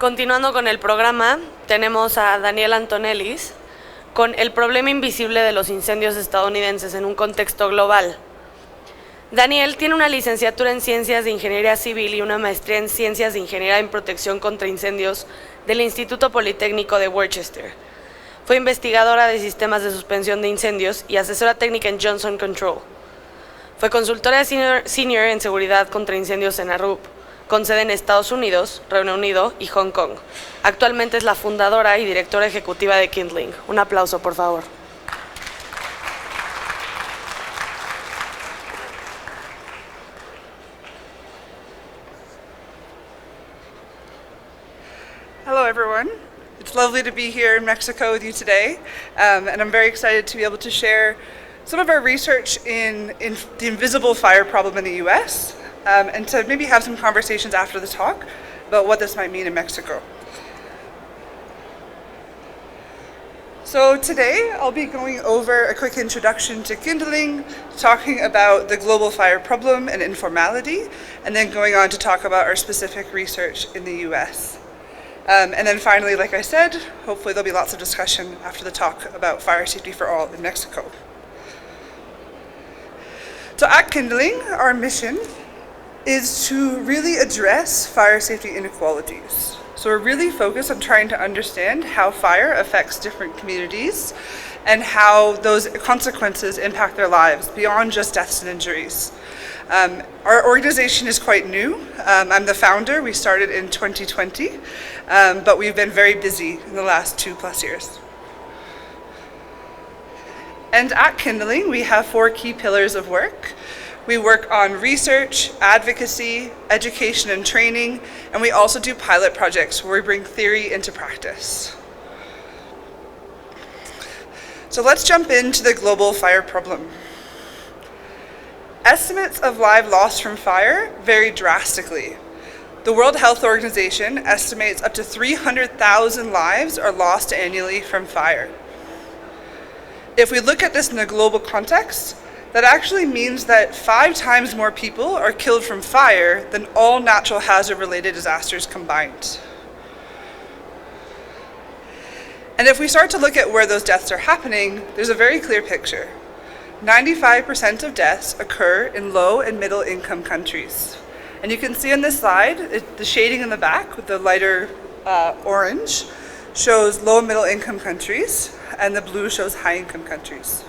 Continuando con el programa, tenemos a Danielle Antonellis con el problema invisible de los incendios estadounidenses en un contexto global. Danielle tiene una licenciatura en Ciencias de Ingeniería Civil y una maestría en Ciencias de Ingeniería en Protección contra Incendios del Instituto Politécnico de Worcester. Fue investigadora de sistemas de suspensión de incendios y asesora técnica en Johnson Control. Fue consultora senior en seguridad contra incendios en ARUP, con sede en Estados Unidos, Reino Unido y Hong Kong. Actualmente es la fundadora y directora ejecutiva de Kindling. Un aplauso, por favor. Hello, everyone. It's lovely to be here in Mexico with you today, and I'm very excited to be able to share some of our research in the invisible fire problem in the US, and to maybe have some conversations after the talk about what this might mean in Mexico. So today I'll be going over a quick introduction to kindling, talking about the global fire problem and informality, and then going on to talk about our specific research in the US. And then finally, like I said, hopefully there'll be lots of discussion after the talk about fire safety for all in Mexico. So at Kindling, our mission is to really address fire safety inequalities. So we're really focused on trying to understand how fire affects different communities and how those consequences impact their lives beyond just deaths and injuries. Our organization is quite new. I'm the founder. We started in 2020, but we've been very busy in the last 2+ years. And at Kindling, we have 4 key pillars of work. We work on research, advocacy, education and training, and we also do pilot projects where we bring theory into practice. So let's jump into the global fire problem. Estimates of lives lost from fire vary drastically. The World Health Organization estimates up to 300,000 lives are lost annually from fire. If we look at this in a global context, that actually means that 5 times more people are killed from fire than all natural hazard-related disasters combined. And if we start to look at where those deaths are happening, there's a very clear picture. 95% of deaths occur in low and middle income countries. And you can see on this slide, the shading in the back with the lighter orange shows low and middle income countries, and the blue shows high income countries.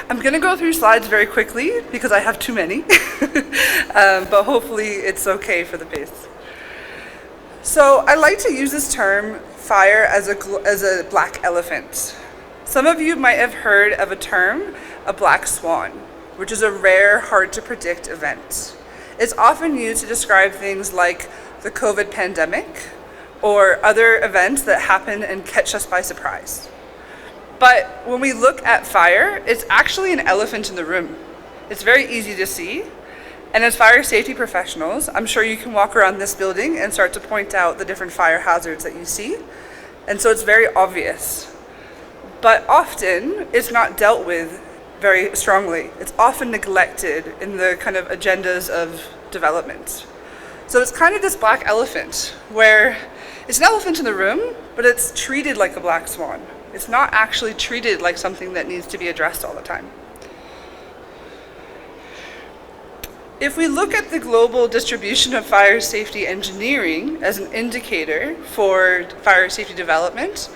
I'm going to go through slides very quickly because I have too many, but hopefully it's okay for the pace. So I like to use this term fire as a black elephant. Some of you might have heard of a term, a black swan, which is a rare, hard to predict event. It's often used to describe things like the COVID pandemic or other events that happen and catch us by surprise. But when we look at fire, it's actually an elephant in the room. It's very easy to see. And as fire safety professionals, I'm sure you can walk around this building and start to point out the different fire hazards that you see. And so it's very obvious. But often it's not dealt with very strongly. It's often neglected in the kind of agendas of development. So it's kind of this black elephant where it's an elephant in the room, but it's treated like a black swan. It's not actually treated like something that needs to be addressed all the time. If we look at the global distribution of fire safety engineering as an indicator for fire safety development,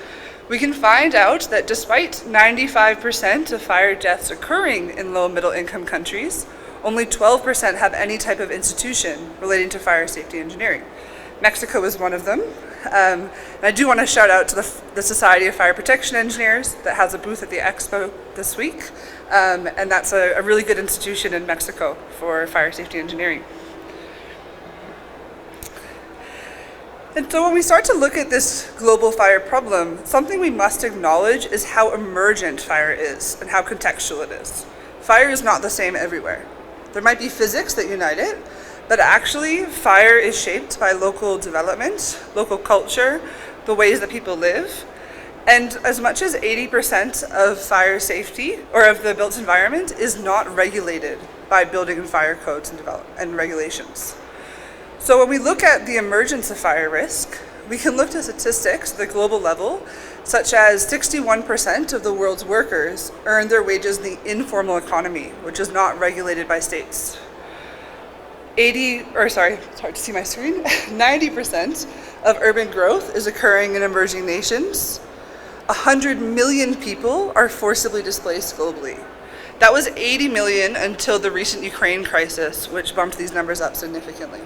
we can find out that despite 95% of fire deaths occurring in low and middle income countries, only 12% have any type of institution relating to fire safety engineering. Mexico is one of them. And I do want to shout out to the Society of Fire Protection Engineers that has a booth at the expo this week. And that's a really good institution in Mexico for fire safety engineering. And so when we start to look at this global fire problem, something we must acknowledge is how emergent fire is and how contextual it is. Fire is not the same everywhere. There might be physics that unite it, but actually fire is shaped by local development, local culture, the ways that people live. And as much as 80% of fire safety, or of the built environment, is not regulated by building and fire codes and regulations. So when we look at the emergence of fire risk, we can look to statistics at the global level, such as 61% of the world's workers earn their wages in the informal economy, which is not regulated by states. 90% of urban growth is occurring in emerging nations. 100 million people are forcibly displaced globally. That was 80 million until the recent Ukraine crisis, which bumped these numbers up significantly.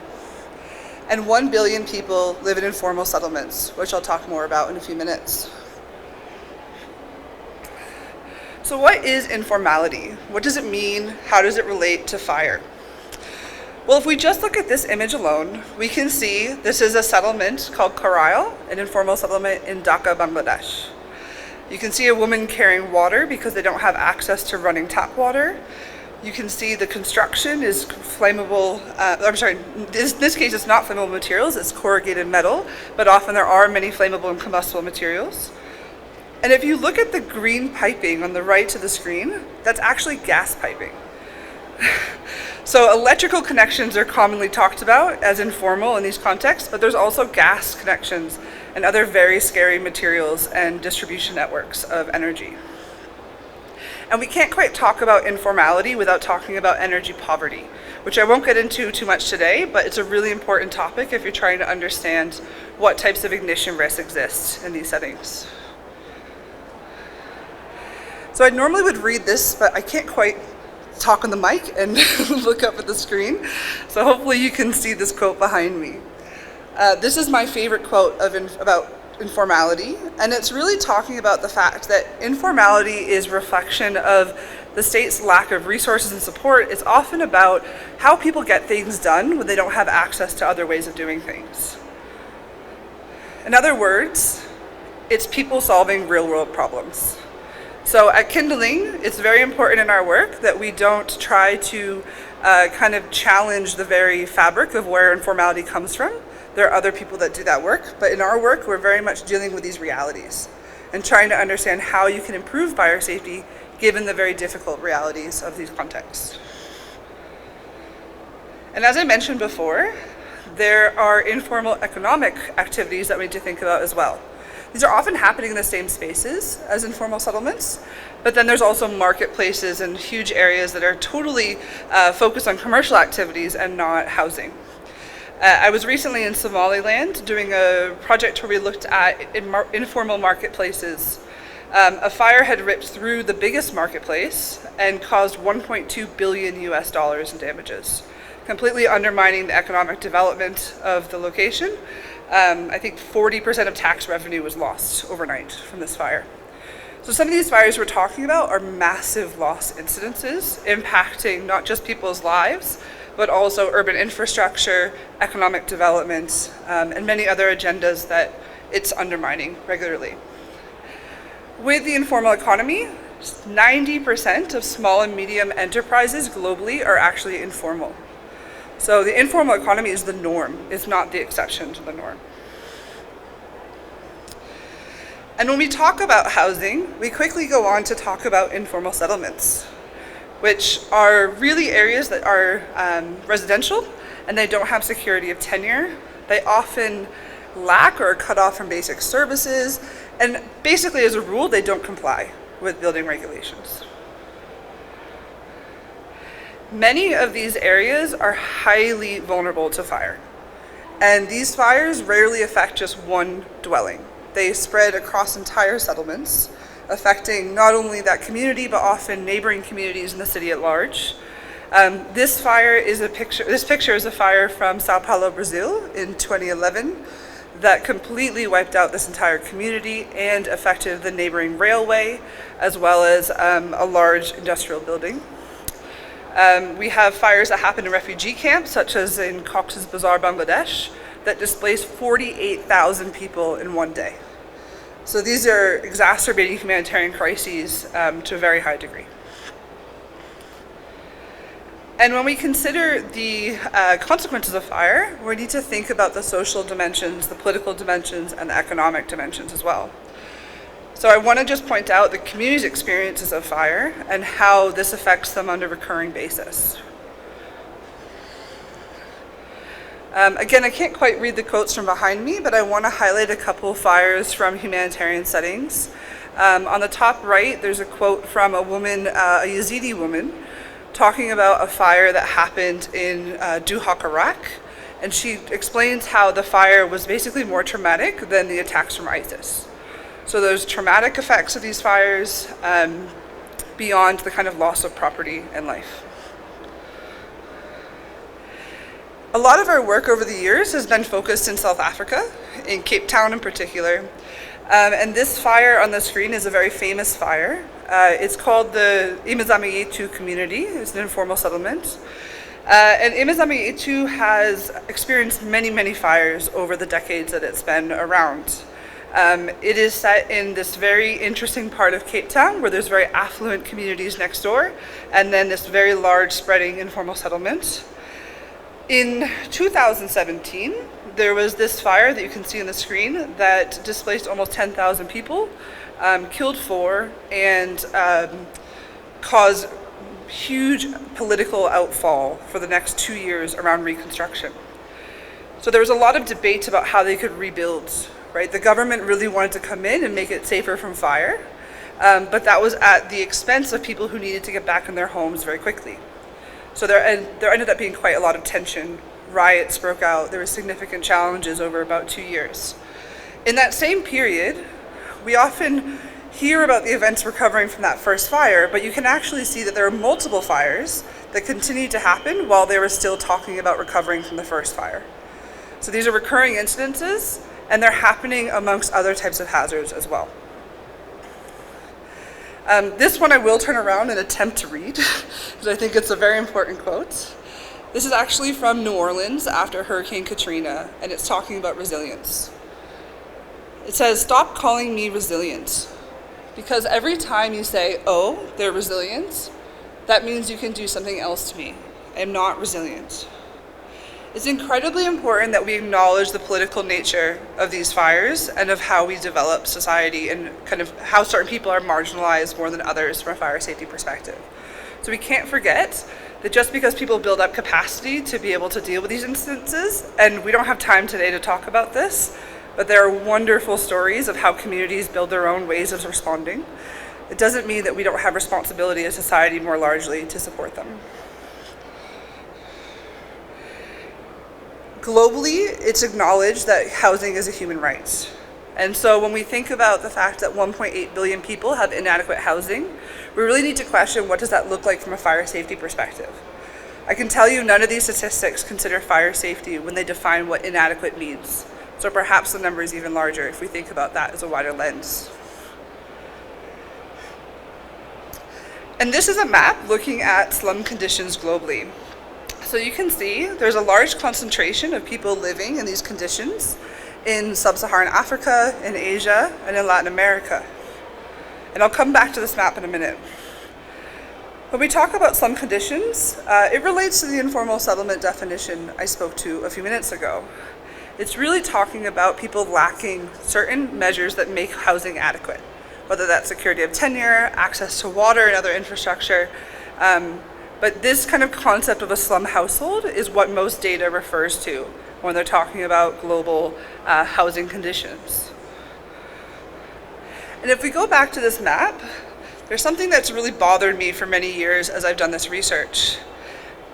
And 1 billion people live in informal settlements, which I'll talk more about in a few minutes. So what is informality? What does it mean? How does it relate to fire? Well, if we just look at this image alone, we can see this is a settlement called Karail, an informal settlement in Dhaka, Bangladesh. You can see a woman carrying water because they don't have access to running tap water. You can see the construction is flammable, in this case it's not flammable materials, it's corrugated metal, but often there are many flammable and combustible materials. And if you look at the green piping on the right of the screen, that's actually gas piping. So electrical connections are commonly talked about as informal in these contexts, but there's also gas connections and other very scary materials and distribution networks of energy. And we can't quite talk about informality without talking about energy poverty, which I won't get into too much today, but it's a really important topic if you're trying to understand what types of ignition risks exist in these settings. So I normally would read this, but I can't quite talk on the mic and look up at the screen. So hopefully you can see this quote behind me. This is my favorite quote about informality, and it's really talking about the fact that informality is reflection of the state's lack of resources and support. It's often about how people get things done when they don't have access to other ways of doing things. In other words, it's people solving real-world problems. So at Kindling, it's very important in our work that we don't try to kind of challenge the very fabric of where informality comes from. There are other people that do that work, but in our work, we're very much dealing with these realities and trying to understand how you can improve fire safety given the very difficult realities of these contexts. And as I mentioned before, there are informal economic activities that we need to think about as well. These are often happening in the same spaces as informal settlements, but then there's also marketplaces and huge areas that are totally focused on commercial activities and not housing. I was recently in Somaliland doing a project where we looked at informal marketplaces. A fire had ripped through the biggest marketplace and caused $1.2 billion in damages, completely undermining the economic development of the location. I think 40% of tax revenue was lost overnight from this fire. So some of these fires we're talking about are massive loss incidences impacting not just people's lives, but also urban infrastructure, economic development, and many other agendas that it's undermining regularly. With the informal economy, 90% of small and medium enterprises globally are actually informal. So the informal economy is the norm, it's not the exception to the norm. And when we talk about housing, we quickly go on to talk about informal settlements, which are really areas that are residential and they don't have security of tenure. They often lack or are cut off from basic services, and basically as a rule, they don't comply with building regulations. Many of these areas are highly vulnerable to fire, and these fires rarely affect just one dwelling. They spread across entire settlements, affecting not only that community, but often neighboring communities in the city at large. This picture is a fire from Sao Paulo, Brazil in 2011 that completely wiped out this entire community and affected the neighboring railway, as well as a large industrial building. We have fires that happen in refugee camps, such as in Cox's Bazar, Bangladesh, that displaced 48,000 people in one day. So these are exacerbating humanitarian crises to a very high degree. And when we consider the consequences of fire, we need to think about the social dimensions, the political dimensions, and the economic dimensions as well. So I want to just point out the community's experiences of fire and how this affects them on a recurring basis. Again, I can't quite read the quotes from behind me, but I want to highlight a couple fires from humanitarian settings. On the top right, there's a quote from a woman, a Yazidi woman, talking about a fire that happened in Duhok, Iraq. And she explains how the fire was basically more traumatic than the attacks from ISIS. So there's traumatic effects of these fires beyond the kind of loss of property and life. A lot of our work over the years has been focused in South Africa, in Cape Town in particular. And this fire on the screen is a very famous fire. It's called the Imizamietu community. It's an informal settlement. And Imizamietu has experienced many, many fires over the decades that it's been around. It is set in this very interesting part of Cape Town where there's very affluent communities next door, and then this very large spreading informal settlement. In 2017, there was this fire that you can see on the screen that displaced almost 10,000 people, killed 4, and caused huge political outfall for the next 2 years around reconstruction. So there was a lot of debate about how they could rebuild, right? The government really wanted to come in and make it safer from fire, but that was at the expense of people who needed to get back in their homes very quickly. So there ended up being quite a lot of tension. Riots broke out. There were significant challenges over about 2 years. In that same period, we often hear about the events recovering from that first fire, but you can actually see that there are multiple fires that continued to happen while they were still talking about recovering from the first fire. So these are recurring incidences, and they're happening amongst other types of hazards as well. This one I will turn around and attempt to read, because I think it's a very important quote. This is actually from New Orleans after Hurricane Katrina, and it's talking about resilience. It says, "Stop calling me resilient, because every time you say, oh, they're resilient, that means you can do something else to me. I am not resilient." It's incredibly important that we acknowledge the political nature of these fires and of how we develop society and kind of how certain people are marginalized more than others from a fire safety perspective. So we can't forget that just because people build up capacity to be able to deal with these instances, and we don't have time today to talk about this, but there are wonderful stories of how communities build their own ways of responding. It doesn't mean that we don't have responsibility as society more largely to support them. Globally, it's acknowledged that housing is a human right. And so when we think about the fact that 1.8 billion people have inadequate housing, we really need to question, what does that look like from a fire safety perspective? I can tell you none of these statistics consider fire safety when they define what inadequate means. So perhaps the number is even larger if we think about that as a wider lens. And this is a map looking at slum conditions globally. So you can see there's a large concentration of people living in these conditions in sub-Saharan Africa, in Asia, and in Latin America. And I'll come back to this map in a minute. When we talk about slum conditions, it relates to the informal settlement definition I spoke to a few minutes ago. It's really talking about people lacking certain measures that make housing adequate, whether that's security of tenure, access to water and other infrastructure. But this kind of concept of a slum household is what most data refers to when they're talking about global housing conditions. And if we go back to this map, there's something that's really bothered me for many years as I've done this research.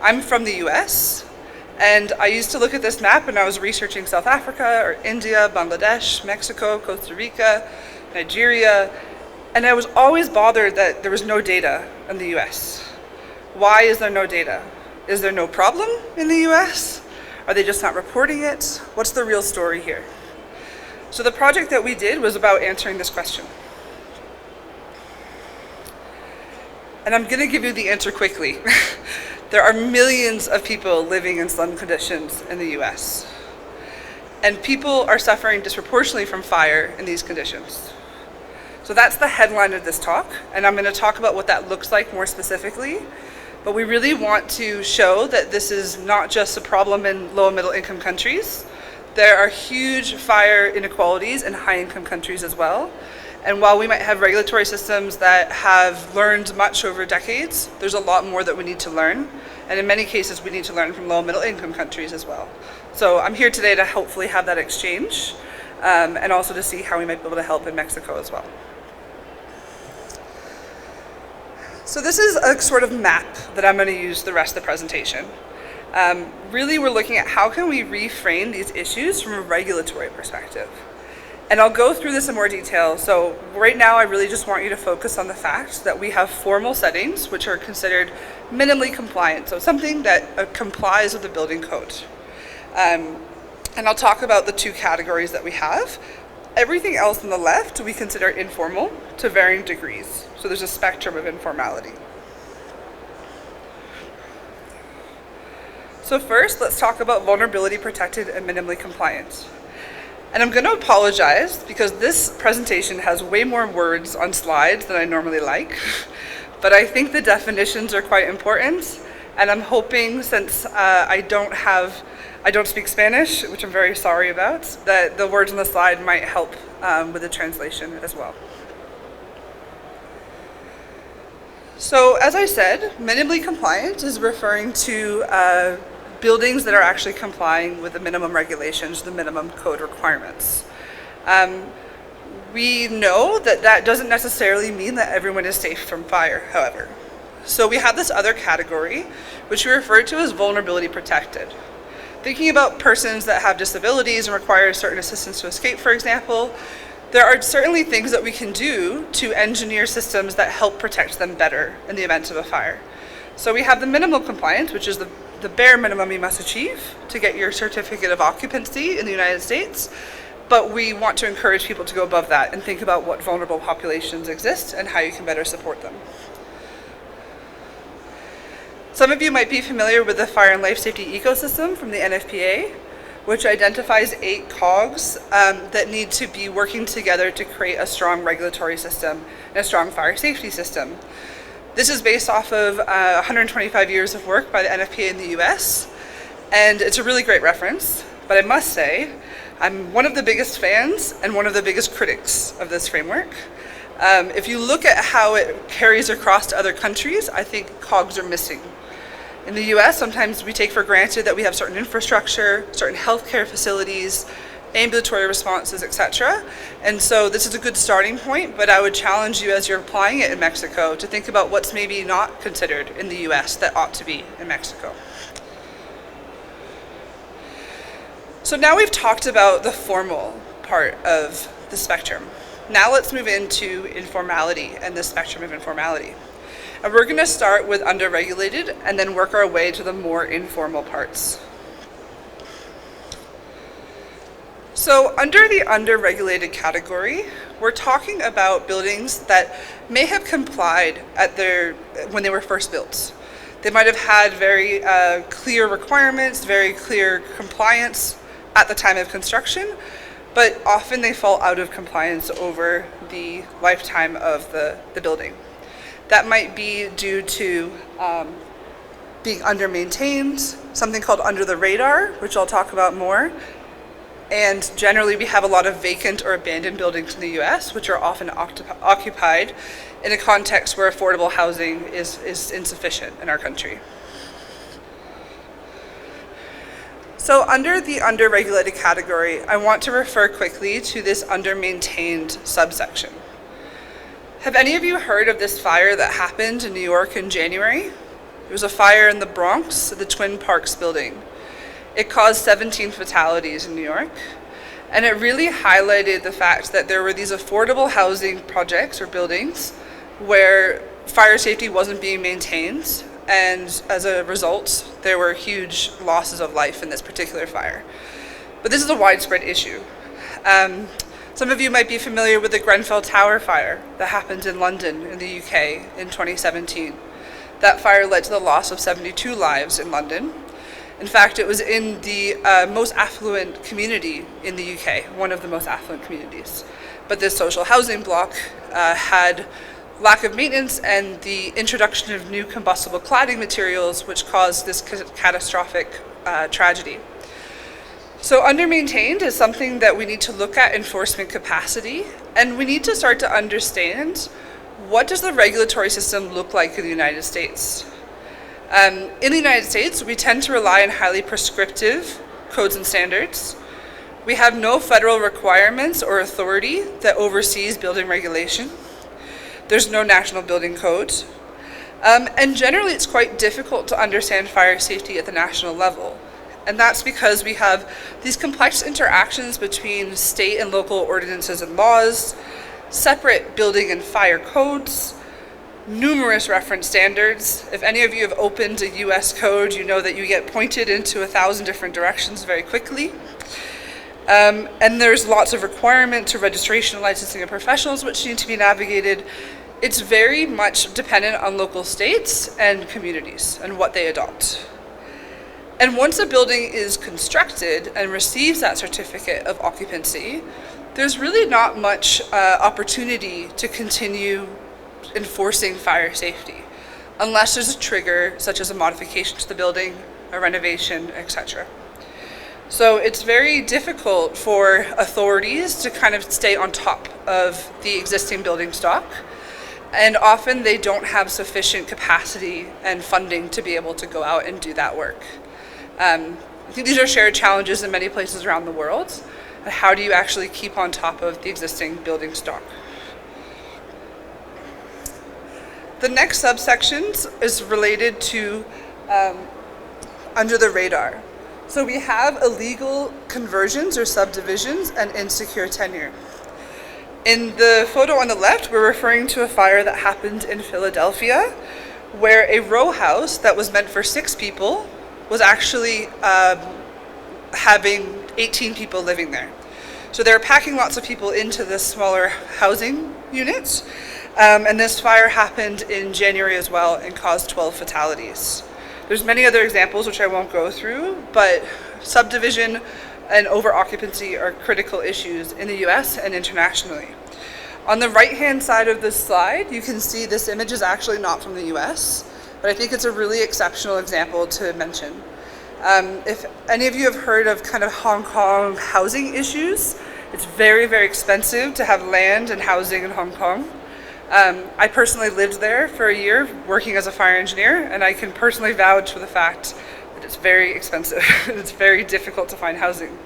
I'm from the US, and I used to look at this map when I was researching South Africa or India, Bangladesh, Mexico, Costa Rica, Nigeria, and I was always bothered that there was no data in the US. Why is there no data? Is there no problem in the US? Are they just not reporting it? What's the real story here? So the project that we did was about answering this question. And I'm gonna give you the answer quickly. There are millions of people living in slum conditions in the US. And people are suffering disproportionately from fire in these conditions. So that's the headline of this talk, and I'm gonna talk about what that looks like more specifically. But we really want to show that this is not just a problem in low and middle income countries. There are huge fire inequalities in high income countries as well. And while we might have regulatory systems that have learned much over decades, there's a lot more that we need to learn. And in many cases, we need to learn from low and middle income countries as well. So I'm here today to hopefully have that exchange and also to see how we might be able to help in Mexico as well. So this is a sort of map that I'm going to use the rest of the presentation. Really, we're looking at how can we reframe these issues from a regulatory perspective. And I'll go through this in more detail. So right now, I really just want you to focus on the fact that we have formal settings, which are considered minimally compliant. So something that complies with the building code. And I'll talk about the two categories that we have. Everything else on the left, we consider informal to varying degrees. So there's a spectrum of informality. So first, let's talk about vulnerability protected and minimally compliant. And I'm going to apologize because this presentation has way more words on slides than I normally like, but I think the definitions are quite important, and I'm hoping, since I don't speak Spanish, which I'm very sorry about, that the words on the slide might help with the translation as well. So as I said, minimally compliant is referring to buildings that are actually complying with the minimum regulations, the minimum code requirements. We know that that doesn't necessarily mean that everyone is safe from fire, however. So we have this other category, which we refer to as vulnerability protected. Thinking about persons that have disabilities and require certain assistance to escape, for example, there are certainly things that we can do to engineer systems that help protect them better in the event of a fire. So we have the minimal compliance, which is the bare minimum you must achieve to get your certificate of occupancy in the United States. But we want to encourage people to go above that and think about what vulnerable populations exist and how you can better support them. Some of you might be familiar with the Fire and Life Safety Ecosystem from the NFPA, which identifies 8 cogs that need to be working together to create a strong regulatory system and a strong fire safety system. This is based off of 125 years of work by the NFPA in the US, and it's a really great reference, but I must say, I'm one of the biggest fans and one of the biggest critics of this framework. If you look at how it carries across to other countries, I think cogs are missing. In the US, sometimes we take for granted that we have certain infrastructure, certain healthcare facilities, ambulatory responses, etc. And so this is a good starting point, but I would challenge you as you're applying it in Mexico to think about what's maybe not considered in the US that ought to be in Mexico. So now we've talked about the formal part of the spectrum. Now let's move into informality and the spectrum of informality. And we're going to start with underregulated and then work our way to the more informal parts. So under the underregulated category, we're talking about buildings that may have complied when they were first built. They might have had very clear requirements, very clear compliance at the time of construction, but often they fall out of compliance over the lifetime of the building. That might be due to being under-maintained, something called under the radar, which I'll talk about more. And generally, we have a lot of vacant or abandoned buildings in the US, which are often occupied in a context where affordable housing is insufficient in our country. So under the underregulated category, I want to refer quickly to this under-maintained subsection. Have any of you heard of this fire that happened in New York in January? It was a fire in the Bronx, the Twin Parks building. It caused 17 fatalities in New York, and it really highlighted the fact that there were these affordable housing projects or buildings where fire safety wasn't being maintained, and as a result, there were huge losses of life in this particular fire. But this is a widespread issue. Some of you might be familiar with the Grenfell Tower fire that happened in London in the UK in 2017. That fire led to the loss of 72 lives in London. In fact, it was in the most affluent community in the UK, one of the most affluent communities. But this social housing block had lack of maintenance and the introduction of new combustible cladding materials, which caused this catastrophic tragedy. So under-maintained is something that we need to look at enforcement capacity, and we need to start to understand what does the regulatory system look like in the United States. In the United States, we tend to rely on highly prescriptive codes and standards. We have no federal requirements or authority that oversees building regulation. There's no national building code. And generally, it's quite difficult to understand fire safety at the national level. And that's because we have these complex interactions between state and local ordinances and laws, separate building and fire codes, numerous reference standards. If any of you have opened a US code, you know that you get pointed into 1,000 different directions very quickly. And there's lots of requirement to registration and licensing of professionals which need to be navigated. It's very much dependent on local states and communities and what they adopt. And once a building is constructed and receives that certificate of occupancy, there's really not much opportunity to continue enforcing fire safety, unless there's a trigger, such as a modification to the building, a renovation, etc. So it's very difficult for authorities to kind of stay on top of the existing building stock, and often they don't have sufficient capacity and funding to be able to go out and do that work. I think these are shared challenges in many places around the world. How do you actually keep on top of the existing building stock? The next subsections is related to under the radar. So we have illegal conversions or subdivisions and insecure tenure. In the photo on the left, we're referring to a fire that happened in Philadelphia, where a row house that was meant for 6 people was actually having 18 people living there. So they were packing lots of people into this smaller housing units, and this fire happened in January as well and caused 12 fatalities. There's many other examples which I won't go through, but subdivision and over-occupancy are critical issues in the US and internationally. On the right-hand side of this slide, you can see this image is actually not from the US, but I think it's a really exceptional example to mention. If any of you have heard of kind of Hong Kong housing issues, it's very, very expensive to have land and housing in Hong Kong. I personally lived there for a year working as a fire engineer, and I can personally vouch for the fact that it's very expensive. It's very difficult to find housing.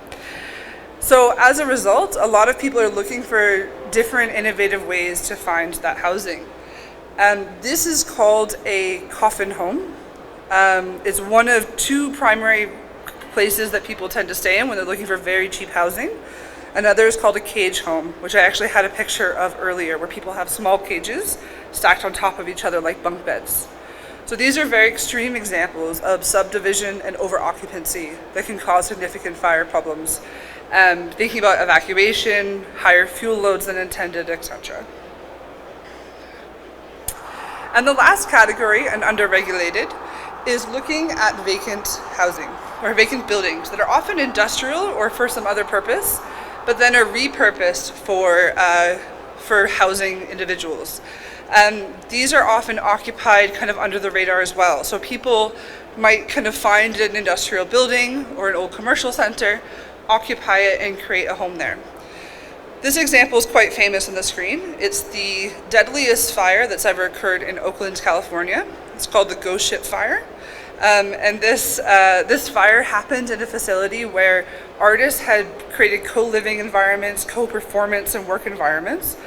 So as a result, a lot of people are looking for different innovative ways to find that housing. This is called a coffin home. It's one of 2 primary places that people tend to stay in when they're looking for very cheap housing. Another is called a cage home, which I actually had a picture of earlier, where people have small cages stacked on top of each other like bunk beds. So these are very extreme examples of subdivision and over-occupancy that can cause significant fire problems. Thinking about evacuation, higher fuel loads than intended, etc. And the last category, and under-regulated, is looking at vacant housing, or vacant buildings that are often industrial or for some other purpose, but then are repurposed for housing individuals. These are often occupied kind of under the radar as well. So people might kind of find an industrial building or an old commercial center, occupy it, and create a home there. This example is quite famous on the screen. It's the deadliest fire that's ever occurred in Oakland, California. It's called the Ghost Ship Fire. And this fire happened in a facility where artists had created co-living environments, co-performance and work environments.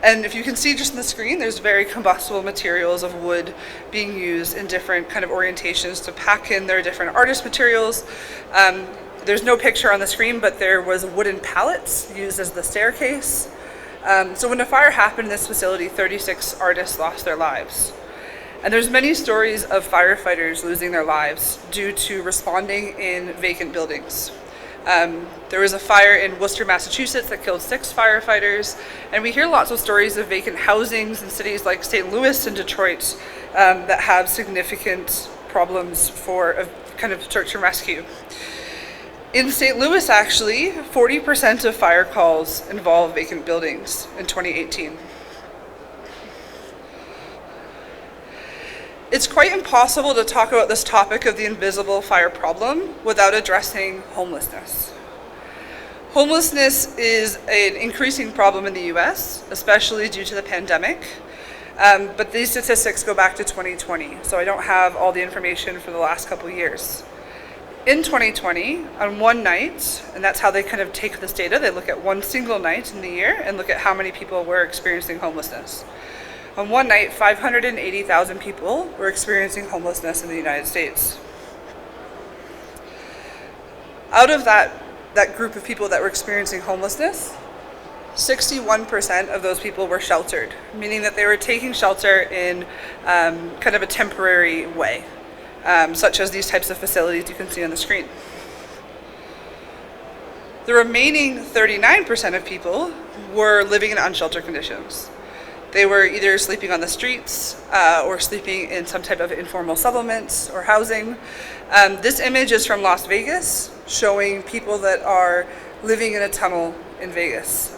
And if you can see just on the screen, there's very combustible materials of wood being used in different kind of orientations to pack in their different artist materials. There's no picture on the screen, but there was wooden pallets used as the staircase. So when the fire happened in this facility, 36 artists lost their lives. And there's many stories of firefighters losing their lives due to responding in vacant buildings. There was a fire in Worcester, Massachusetts that killed 6 firefighters, and we hear lots of stories of vacant housings in cities like St. Louis and Detroit that have significant problems for a kind of search and rescue. In St. Louis, actually, 40% of fire calls involve vacant buildings in 2018. It's quite impossible to talk about this topic of the invisible fire problem without addressing homelessness. Homelessness is an increasing problem in the US, especially due to the pandemic. But these statistics go back to 2020, so I don't have all the information for the last couple of years. In 2020, on one night, and that's how they kind of take this data, they look at one single night in the year and look at how many people were experiencing homelessness. On one night, 580,000 people were experiencing homelessness in the United States. Out of that group of people that were experiencing homelessness, 61% of those people were sheltered, meaning that they were taking shelter in kind of a temporary way, such as these types of facilities you can see on the screen. The remaining 39% of people were living in unsheltered conditions. They were either sleeping on the streets or sleeping in some type of informal settlements or housing. This image is from Las Vegas, showing people that are living in a tunnel in Vegas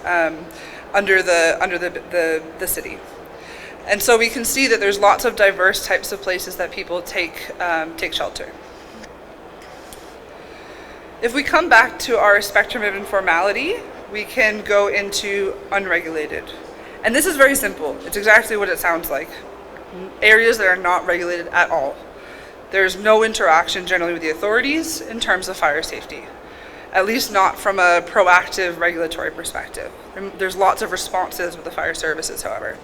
under the city. And so we can see that there's lots of diverse types of places that people take shelter. If we come back to our spectrum of informality, we can go into unregulated. And this is very simple. It's exactly what it sounds like. Areas that are not regulated at all. There's no interaction generally with the authorities in terms of fire safety, at least not from a proactive regulatory perspective. There's lots of responses with the fire services, however.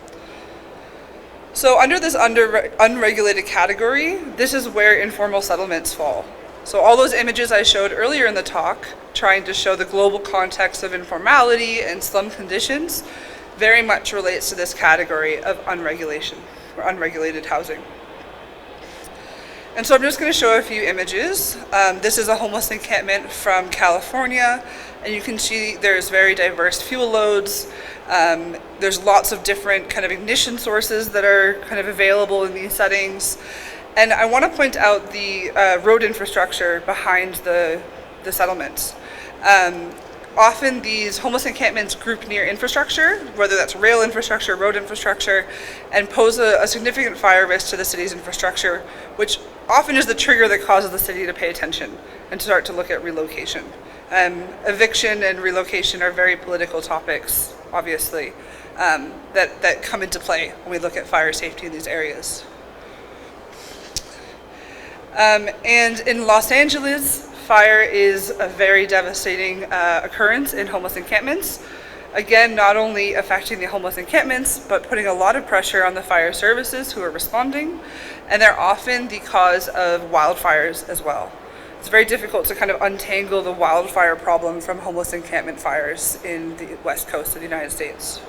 So under this unregulated category, this is where informal settlements fall. So all those images I showed earlier in the talk, trying to show the global context of informality and slum conditions, very much relates to this category of unregulation or unregulated housing. And so I'm just going to show a few images. This is a homeless encampment from California, and you can see there's very diverse fuel loads. There's lots of different kind of ignition sources that are kind of available in these settings. And I want to point out the road infrastructure behind the settlements. Often these homeless encampments group near infrastructure, whether that's rail infrastructure, road infrastructure, and pose a significant fire risk to the city's infrastructure, which often is the trigger that causes the city to pay attention and start to look at relocation. Eviction and relocation are very political topics, obviously, that come into play when we look at fire safety in these areas. And in Los Angeles, fire is a very devastating occurrence in homeless encampments. Again, not only affecting the homeless encampments, but putting a lot of pressure on the fire services who are responding, and they're often the cause of wildfires as well. It's very difficult to kind of untangle the wildfire problem from homeless encampment fires in the west coast of the United States.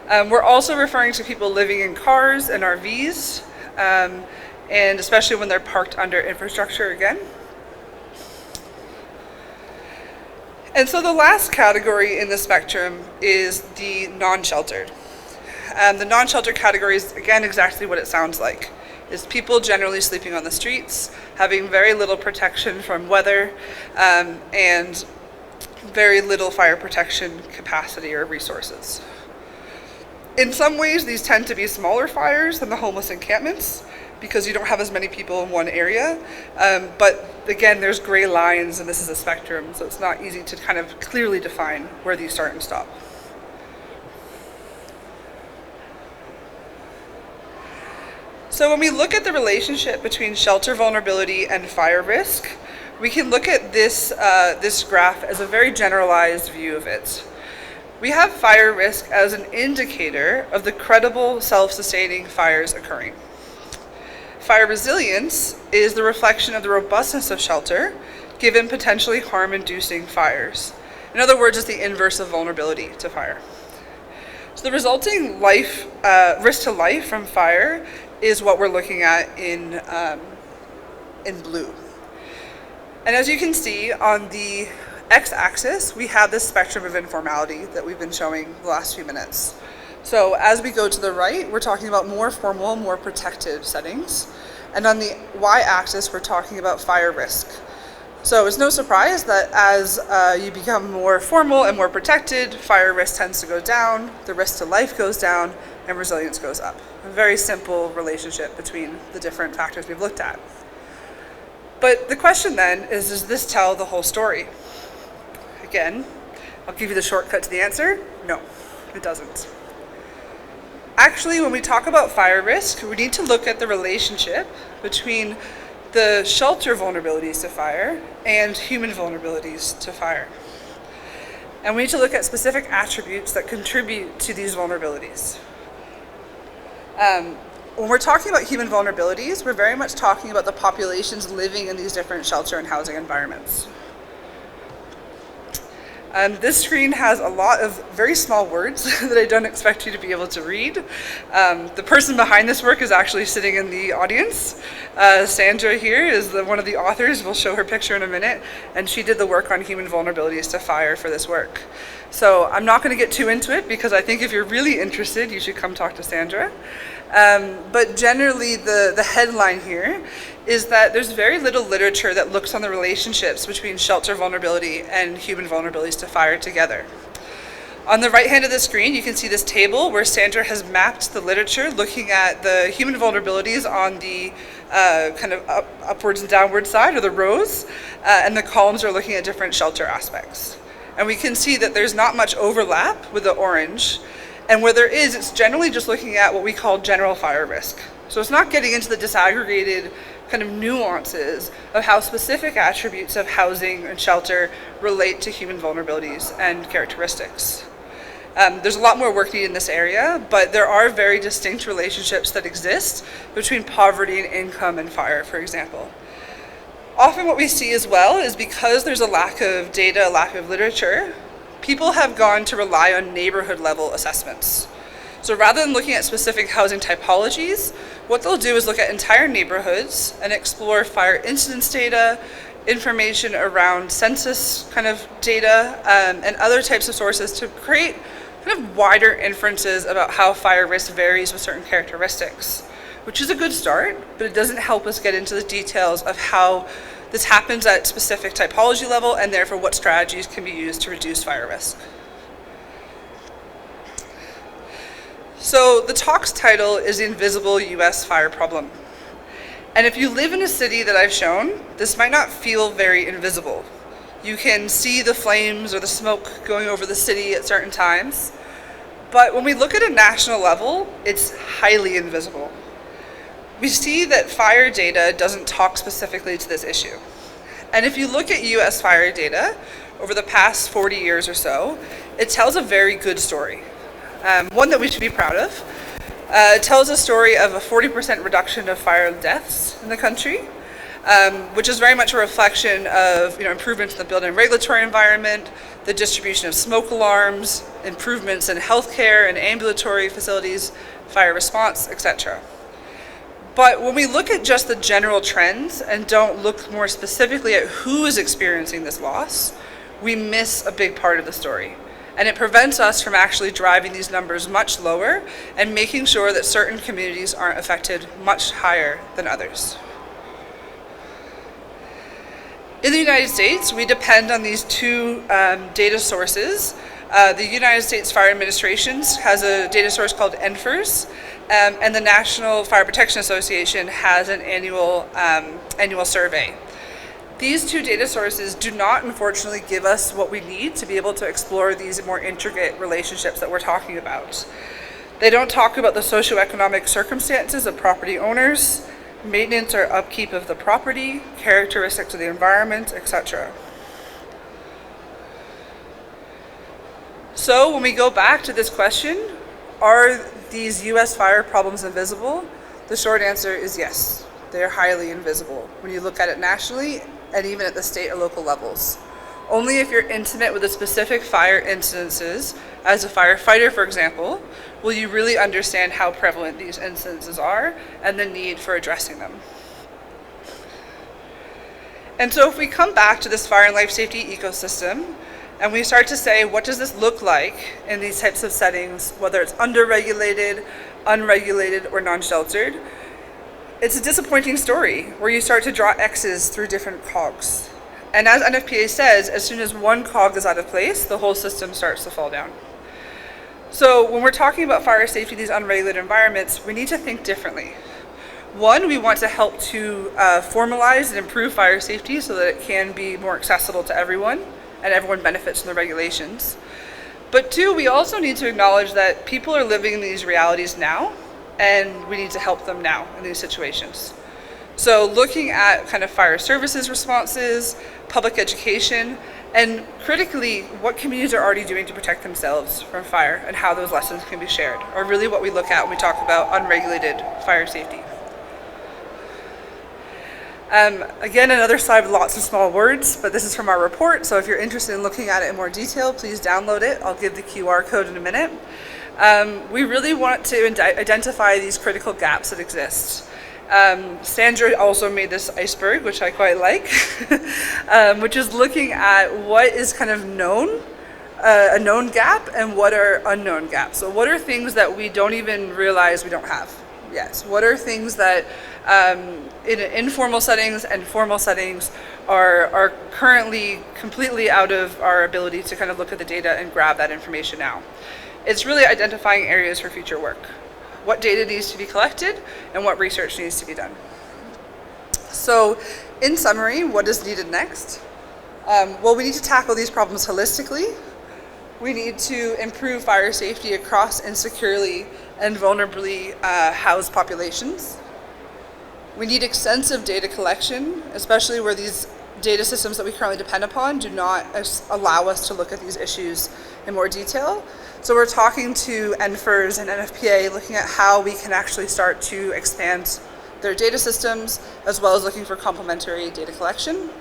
We're also referring to people living in cars and RVs, and especially when they're parked under infrastructure again. And so the last category in the spectrum is the non-sheltered. The non-sheltered category is, again, exactly what it sounds like. Is people generally sleeping on the streets, having very little protection from weather, and very little fire protection capacity or resources. In some ways, these tend to be smaller fires than the homeless encampments, because you don't have as many people in one area. But again, there's gray lines, and this is a spectrum, so it's not easy to kind of clearly define where these start and stop. So when we look at the relationship between shelter vulnerability and fire risk, we can look at this graph as a very generalized view of it. We have fire risk as an indicator of the credible self-sustaining fires occurring. Fire resilience is the reflection of the robustness of shelter given potentially harm-inducing fires. In other words, it's the inverse of vulnerability to fire. So the resulting risk to life from fire is what we're looking at in blue. And as you can see on the x-axis, we have this spectrum of informality that we've been showing the last few minutes. So as we go to the right, we're talking about more formal, more protected settings. And on the y-axis, we're talking about fire risk. So it's no surprise that as you become more formal and more protected, fire risk tends to go down, the risk to life goes down, and resilience goes up. A very simple relationship between the different factors we've looked at. But the question then is, does this tell the whole story? Again, I'll give you the shortcut to the answer. No, it doesn't. Actually, when we talk about fire risk, we need to look at the relationship between the shelter vulnerabilities to fire, and human vulnerabilities to fire. And we need to look at specific attributes that contribute to these vulnerabilities. When we're talking about human vulnerabilities, we're very much talking about the populations living in these different shelter and housing environments. This screen has a lot of very small words that I don't expect you to be able to read. The person behind this work is actually sitting in the audience. Sandra here is one of the authors. We'll show her picture in a minute. And she did the work on human vulnerabilities to fire for this work. So I'm not going to get too into it because I think if you're really interested, you should come talk to Sandra. But generally, the headline here is that there's very little literature that looks on the relationships between shelter vulnerability and human vulnerabilities to fire together. On the right hand of the screen, you can see this table where Sandra has mapped the literature looking at the human vulnerabilities on the kind of upwards and downward side, or the rows, and the columns are looking at different shelter aspects. And we can see that there's not much overlap with the orange, and where there is, it's generally just looking at what we call general fire risk. So it's not getting into the disaggregated kind of nuances of how specific attributes of housing and shelter relate to human vulnerabilities and characteristics. There's a lot more work needed in this area, but there are very distinct relationships that exist between poverty and income and fire, for example. Often what we see as well is because there's a lack of data, a lack of literature, people have gone to rely on neighborhood level assessments. So rather than looking at specific housing typologies, what they'll do is look at entire neighborhoods and explore fire incidence data, information around census kind of data, and other types of sources to create kind of wider inferences about how fire risk varies with certain characteristics, which is a good start, but it doesn't help us get into the details of how this happens at specific typology level and therefore what strategies can be used to reduce fire risk. So the talk's title is The Invisible US Fire Problem. And if you live in a city that I've shown, this might not feel very invisible. You can see the flames or the smoke going over the city at certain times. But when we look at a national level, it's highly invisible. We see that fire data doesn't talk specifically to this issue. And if you look at US fire data over the past 40 years or so, it tells a very good story. One that we should be proud of. It tells a story of a 40% reduction of fire deaths in the country, which is very much a reflection of improvements in the building regulatory environment, the distribution of smoke alarms, improvements in healthcare and ambulatory facilities, fire response, etc. But when we look at just the general trends and don't look more specifically at who is experiencing this loss, we miss a big part of the story. And it prevents us from actually driving these numbers much lower and making sure that certain communities aren't affected much higher than others. In the United States, we depend on these two data sources. The United States Fire Administration has a data source called NFIRS, and the National Fire Protection Association has an annual survey. These two data sources do not, unfortunately, give us what we need to be able to explore these more intricate relationships that we're talking about. They don't talk about the socioeconomic circumstances of property owners, maintenance or upkeep of the property, characteristics of the environment, etc. So when we go back to this question, are these US fire problems invisible? The short answer is yes. They're highly invisible when you look at it nationally and even at the state or local levels. Only if you're intimate with the specific fire incidences, as a firefighter, for example, will you really understand how prevalent these incidences are and the need for addressing them. And so if we come back to this fire and life safety ecosystem, and we start to say, what does this look like in these types of settings, whether it's underregulated, unregulated, or non-sheltered, it's a disappointing story where you start to draw X's through different cogs. And as NFPA says, as soon as one cog is out of place, the whole system starts to fall down. So when we're talking about fire safety in these unregulated environments, we need to think differently. One, we want to help to formalize and improve fire safety so that it can be more accessible to everyone and everyone benefits from the regulations. But two, we also need to acknowledge that people are living in these realities now, and we need to help them now in these situations. So looking at kind of fire services responses, public education, and critically, what communities are already doing to protect themselves from fire and how those lessons can be shared, are really what we look at when we talk about unregulated fire safety. Again, another slide with lots of small words, but this is from our report, so if you're interested in looking at it in more detail, please download it. I'll give the QR code in a minute. We really want to identify these critical gaps that exist. Sandra also made this iceberg, which I quite like, which is looking at what is kind of known, a known gap, and what are unknown gaps. So what are things that we don't even realize we don't have yet? What are things that in informal settings and formal settings are currently completely out of our ability to kind of look at the data and grab that information now? It's really identifying areas for future work. What data needs to be collected and what research needs to be done. So in summary, what is needed next? Well, we need to tackle these problems holistically. We need to improve fire safety across insecurely and vulnerably housed populations. We need extensive data collection, especially where these data systems that we currently depend upon do not allow us to look at these issues in more detail. So we're talking to NFIRS and NFPA, looking at how we can actually start to expand their data systems, as well as looking for complementary data collection.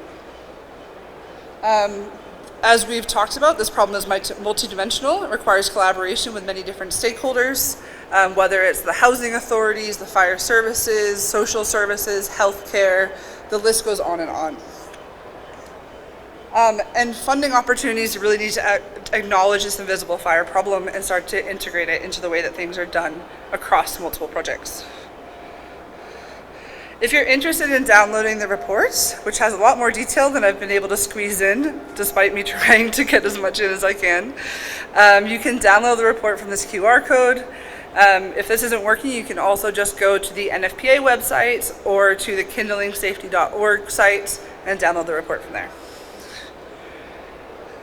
As we've talked about, this problem is multidimensional. It requires collaboration with many different stakeholders, whether it's the housing authorities, the fire services, social services, healthcare, the list goes on and on. And funding opportunities really need to acknowledge this invisible fire problem and start to integrate it into the way that things are done across multiple projects. If you're interested in downloading the report, which has a lot more detail than I've been able to squeeze in, despite me trying to get as much in as I can, you can download the report from this QR code. If this isn't working, you can also just go to the NFPA website or to the kindlingsafety.org site and download the report from there.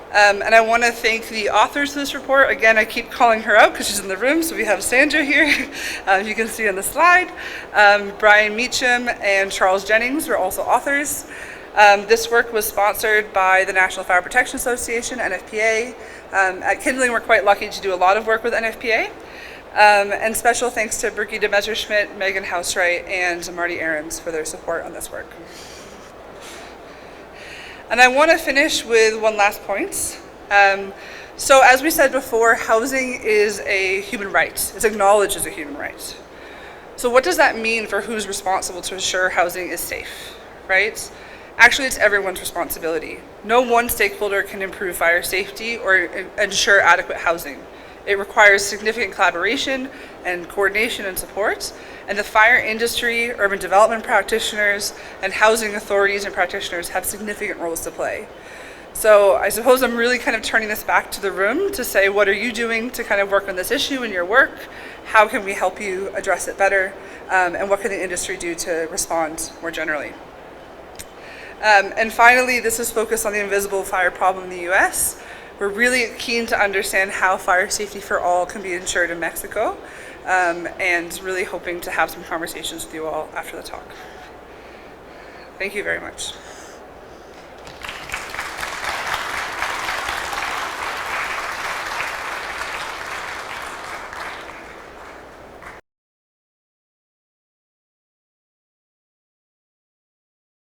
And I want to thank the authors of this report. Again, I keep calling her out because she's in the room. So we have Sandra here, you can see on the slide. Brian Meacham and Charles Jennings were also authors. This work was sponsored by the National Fire Protection Association, NFPA. At Kindling, we're quite lucky to do a lot of work with NFPA. And special thanks to Brigitte Messerschmidt, Megan Housewright, and Marty Ahrens for their support on this work. And I want to finish with one last point. So as we said before, housing is a human right. It's acknowledged as a human right. So what does that mean for who's responsible to ensure housing is safe, right? Actually, it's everyone's responsibility. No one stakeholder can improve fire safety or ensure adequate housing. It requires significant collaboration and coordination and support, and the fire industry, urban development practitioners, and housing authorities and practitioners have significant roles to play. So I suppose I'm really kind of turning this back to the room to say, what are you doing to kind of work on this issue in your work? How can we help you address it better? And what can the industry do to respond more generally? And finally, this is focused on the invisible fire problem in the US. We're really keen to understand how fire safety for all can be ensured in Mexico, and really hoping to have some conversations with you all after the talk. Thank you very much.